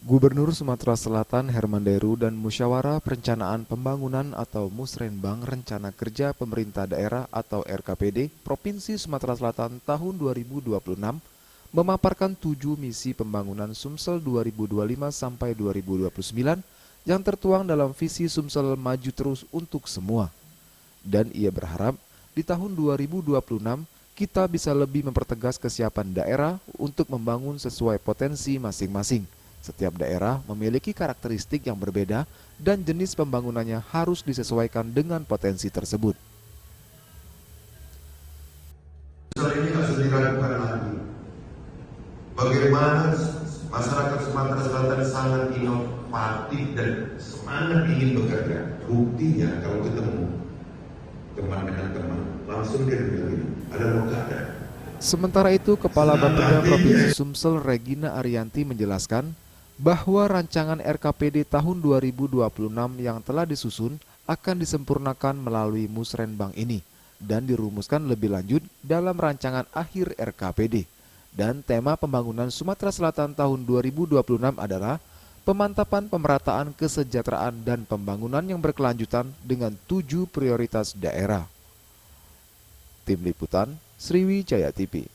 Gubernur Sumatera Selatan Herman Deru dan Musyawarah Perencanaan Pembangunan atau Musrenbang Rencana Kerja Pemerintah Daerah atau RKPD Provinsi Sumatera Selatan tahun 2026 memaparkan 7 misi pembangunan Sumsel 2025 sampai 2029 yang tertuang dalam visi Sumsel Maju Terus untuk Semua. Dan ia berharap di tahun 2026 kita bisa lebih mempertegas kesiapan daerah untuk membangun sesuai potensi masing-masing. Setiap daerah memiliki karakteristik yang berbeda dan jenis pembangunannya harus disesuaikan dengan potensi tersebut. Ini harus diragukan lagi. Bagaimana masyarakat Sumatera Selatan sangat inovatif dan semangat ingin bekerja. Buktinya kalau ketemu teman dengan teman, langsung dia bilang ada lokada. Sementara itu, Kepala Bapeda Provinsi Sumsel Regina Ariyanti menjelaskan bahwa rancangan RKPD tahun 2026 yang telah disusun akan disempurnakan melalui Musrenbang ini dan dirumuskan lebih lanjut dalam rancangan akhir RKPD. Dan tema pembangunan Sumatera Selatan tahun 2026 adalah pemantapan pemerataan kesejahteraan dan pembangunan yang berkelanjutan dengan 7 prioritas daerah. Tim Liputan, Sriwijaya TV.